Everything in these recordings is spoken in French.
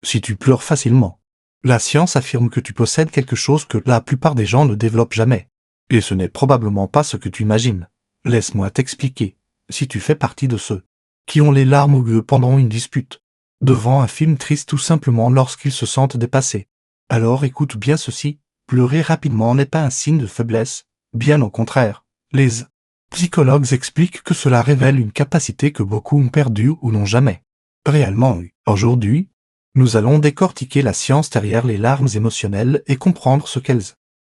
Si tu pleures facilement, la science affirme que tu possèdes quelque chose que la plupart des gens ne développent jamais. Et ce n'est probablement pas ce que tu imagines. Laisse-moi t'expliquer. Si tu fais partie de ceux qui ont les larmes aux yeux pendant une dispute, devant un film triste ou simplement lorsqu'ils se sentent dépassés, alors écoute bien ceci, pleurer rapidement n'est pas un signe de faiblesse, bien au contraire. Les psychologues expliquent que cela révèle une capacité que beaucoup ont perdue ou n'ont jamais réellement eue. Aujourd'hui, nous allons décortiquer la science derrière les larmes émotionnelles et comprendre ce qu'elles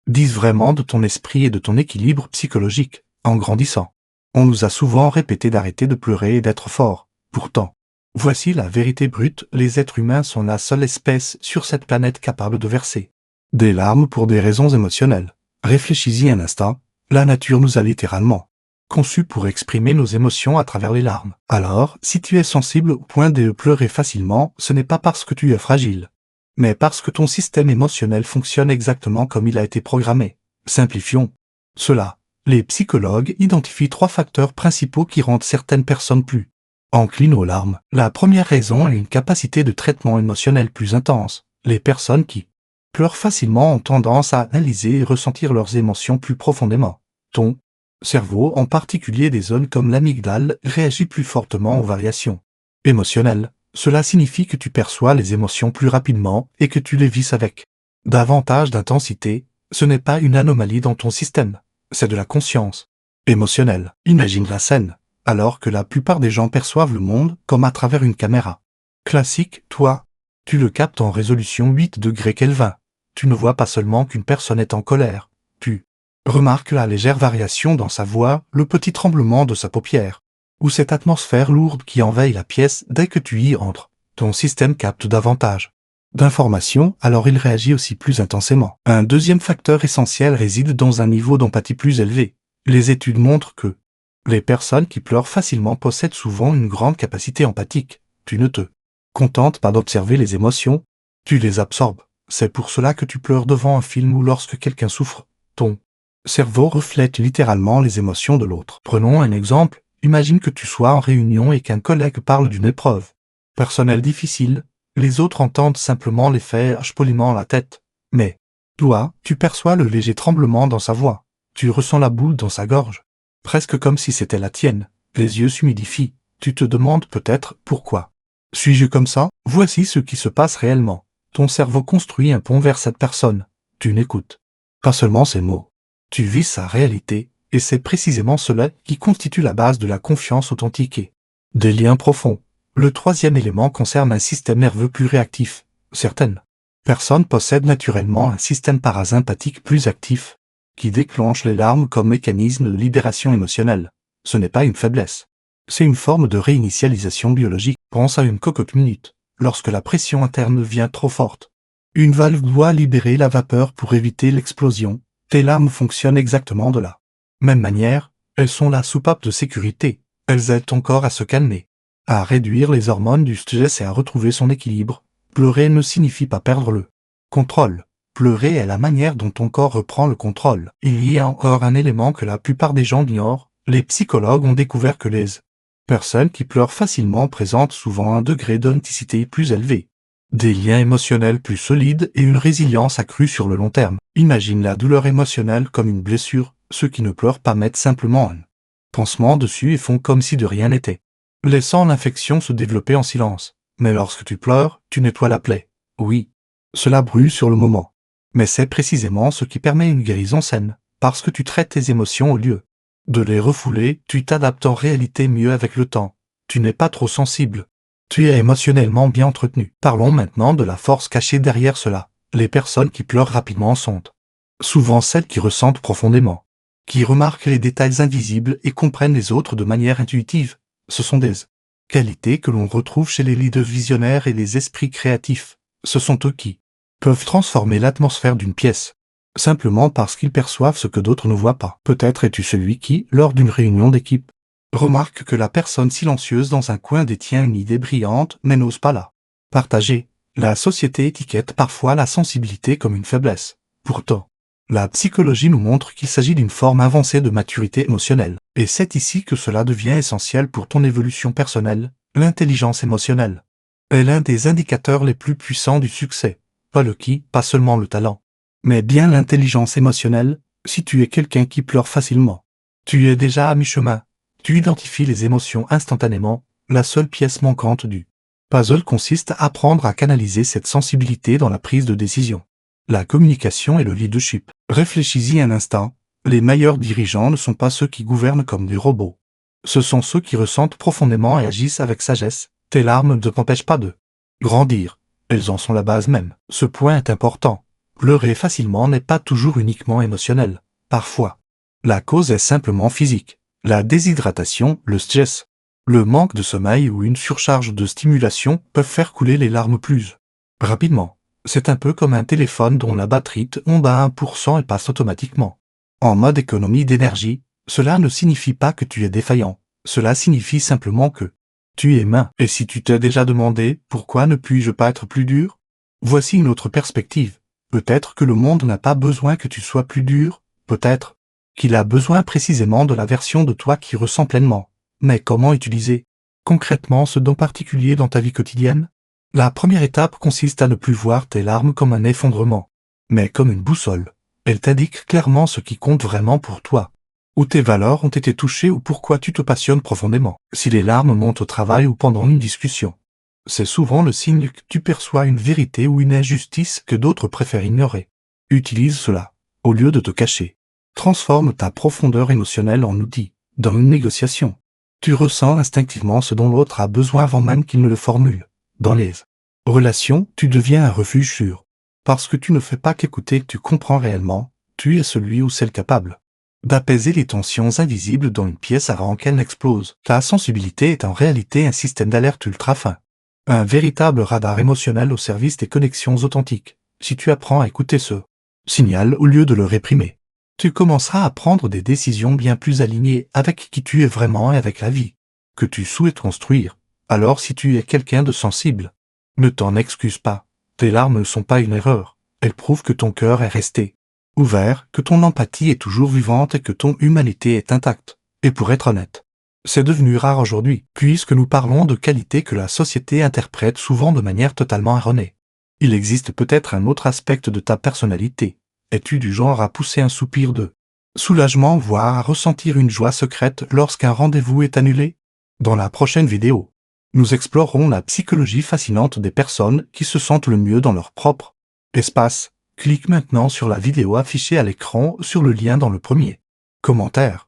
disent vraiment de ton esprit et de ton équilibre psychologique. En grandissant, on nous a souvent répété d'arrêter de pleurer et d'être fort. Pourtant, voici la vérité brute, les êtres humains sont la seule espèce sur cette planète capable de verser des larmes pour des raisons émotionnelles. Réfléchis-y un instant, la nature nous a littéralement conçus pour exprimer nos émotions à travers les larmes. Alors, si tu es sensible au point de pleurer facilement, ce n'est pas parce que tu es fragile, mais parce que ton système émotionnel fonctionne exactement comme il a été programmé. Simplifions cela. Les psychologues identifient 3 facteurs principaux qui rendent certaines personnes plus enclines aux larmes. La première raison est une capacité de traitement émotionnel plus intense. Les personnes qui pleurent facilement ont tendance à analyser et ressentir leurs émotions plus profondément. Ton cerveau, en particulier des zones comme l'amygdale, réagit plus fortement aux variations émotionnelles. Cela signifie que tu perçois les émotions plus rapidement et que tu les vis avec davantage d'intensité. Ce n'est pas une anomalie dans ton système, c'est de la conscience émotionnelle. Imagine la scène, alors que la plupart des gens perçoivent le monde comme à travers une caméra classique, toi, tu le captes en résolution 8 degrés Kelvin. Tu ne vois pas seulement qu'une personne est en colère, tu remarque la légère variation dans sa voix, le petit tremblement de sa paupière, ou cette atmosphère lourde qui envahit la pièce dès que tu y entres. Ton système capte davantage d'informations, alors il réagit aussi plus intensément. Un deuxième facteur essentiel réside dans un niveau d'empathie plus élevé. Les études montrent que les personnes qui pleurent facilement possèdent souvent une grande capacité empathique. Tu ne te contentes pas d'observer les émotions, tu les absorbes. C'est pour cela que tu pleures devant un film ou lorsque quelqu'un souffre. Ton cerveau reflète littéralement les émotions de l'autre. Prenons un exemple, imagine que tu sois en réunion et qu'un collègue parle d'une épreuve personnelle difficile, les autres entendent simplement l'effet « poliment la tête ». Mais, toi, tu perçois le léger tremblement dans sa voix, tu ressens la boule dans sa gorge, presque comme si c'était la tienne, les yeux s'humidifient, tu te demandes peut-être pourquoi. Suis-je comme ça? Voici ce qui se passe réellement. Ton cerveau construit un pont vers cette personne, tu n'écoutes pas seulement ses mots. Tu vis sa réalité, et c'est précisément cela qui constitue la base de la confiance authentique et des liens profonds. Le troisième élément concerne un système nerveux plus réactif. Certaines personnes possèdent naturellement un système parasympathique plus actif, qui déclenche les larmes comme mécanisme de libération émotionnelle. Ce n'est pas une faiblesse. C'est une forme de réinitialisation biologique. Pense à une cocotte minute. Lorsque la pression interne devient trop forte, une valve doit libérer la vapeur pour éviter l'explosion. Tes larmes fonctionnent exactement de la même manière, elles sont la soupape de sécurité. Elles aident ton corps à se calmer, à réduire les hormones du stress et à retrouver son équilibre. Pleurer ne signifie pas perdre le contrôle. Pleurer est la manière dont ton corps reprend le contrôle. Il y a encore un élément que la plupart des gens ignorent. Les psychologues ont découvert que les personnes qui pleurent facilement présentent souvent un degré d'authenticité plus élevé, des liens émotionnels plus solides et une résilience accrue sur le long terme. Imagine la douleur émotionnelle comme une blessure. Ceux qui ne pleurent pas mettent simplement un pansement dessus et font comme si de rien n'était, laissant l'infection se développer en silence. Mais lorsque tu pleures, tu nettoies la plaie. Oui, cela brûle sur le moment. Mais c'est précisément ce qui permet une guérison saine, parce que tu traites tes émotions au lieu de les refouler, tu t'adaptes en réalité mieux avec le temps. Tu n'es pas trop sensible. Tu es émotionnellement bien entretenu. Parlons maintenant de la force cachée derrière cela. Les personnes qui pleurent rapidement sont souvent celles qui ressentent profondément, qui remarquent les détails invisibles et comprennent les autres de manière intuitive. Ce sont des qualités que l'on retrouve chez les leaders visionnaires et les esprits créatifs. Ce sont eux qui peuvent transformer l'atmosphère d'une pièce, simplement parce qu'ils perçoivent ce que d'autres ne voient pas. Peut-être es-tu celui qui, lors d'une réunion d'équipe, remarque que la personne silencieuse dans un coin détient une idée brillante mais n'ose pas la partager. La société étiquette parfois la sensibilité comme une faiblesse. Pourtant, la psychologie nous montre qu'il s'agit d'une forme avancée de maturité émotionnelle. Et c'est ici que cela devient essentiel pour ton évolution personnelle, l'intelligence émotionnelle. est l'un des indicateurs les plus puissants du succès. Pas le qui, pas seulement le talent, mais bien l'intelligence émotionnelle. Si tu es quelqu'un qui pleure facilement, tu es déjà à mi-chemin. Tu identifies les émotions instantanément. La seule pièce manquante du puzzle consiste à apprendre à canaliser cette sensibilité dans la prise de décision. La communication et le leadership. Réfléchis-y un instant. Les meilleurs dirigeants ne sont pas ceux qui gouvernent comme des robots. Ce sont ceux qui ressentent profondément et agissent avec sagesse. Tes larmes ne t'empêchent pas de grandir. Elles en sont la base même. Ce point est important. Pleurer facilement n'est pas toujours uniquement émotionnel. Parfois, la cause est simplement physique. La déshydratation, le stress, le manque de sommeil ou une surcharge de stimulation peuvent faire couler les larmes plus rapidement. C'est un peu comme un téléphone dont la batterie tombe à 1% et passe automatiquement en mode économie d'énergie. Cela ne signifie pas que tu es défaillant. Cela signifie simplement que tu es humain. Et si tu t'es déjà demandé « Pourquoi ne puis-je pas être plus dur ?» Voici une autre perspective. Peut-être que le monde n'a pas besoin que tu sois plus dur. Peut-être qu'il a besoin précisément de la version de toi qui ressent pleinement. Mais comment utiliser concrètement ce don particulier dans ta vie quotidienne? La première étape consiste à ne plus voir tes larmes comme un effondrement, mais comme une boussole. Elle t'indique clairement ce qui compte vraiment pour toi, où tes valeurs ont été touchées ou pourquoi tu te passionnes profondément. Si les larmes montent au travail ou pendant une discussion, c'est souvent le signe que tu perçois une vérité ou une injustice que d'autres préfèrent ignorer. Utilise cela, au lieu de te cacher. Transforme ta profondeur émotionnelle en outil, dans une négociation. Tu ressens instinctivement ce dont l'autre a besoin avant même qu'il ne le formule. Dans les relations, tu deviens un refuge sûr. Parce que tu ne fais pas qu'écouter, tu comprends réellement, tu es celui ou celle capable d'apaiser les tensions invisibles dans une pièce avant qu'elle n'explose. Ta sensibilité est en réalité un système d'alerte ultra fin. Un véritable radar émotionnel au service des connexions authentiques. Si tu apprends à écouter ce signal au lieu de le réprimer, tu commenceras à prendre des décisions bien plus alignées avec qui tu es vraiment et avec la vie que tu souhaites construire. Alors si tu es quelqu'un de sensible, ne t'en excuse pas. Tes larmes ne sont pas une erreur. Elles prouvent que ton cœur est resté ouvert, que ton empathie est toujours vivante et que ton humanité est intacte. Et pour être honnête, c'est devenu rare aujourd'hui, puisque nous parlons de qualités que la société interprète souvent de manière totalement erronée. Il existe peut-être un autre aspect de ta personnalité. Es-tu du genre à pousser un soupir de soulagement, voire à ressentir une joie secrète lorsqu'un rendez-vous est annulé? Dans la prochaine vidéo, nous explorerons la psychologie fascinante des personnes qui se sentent le mieux dans leur propre espace. Clique maintenant sur la vidéo affichée à l'écran sur le lien dans le premier commentaire.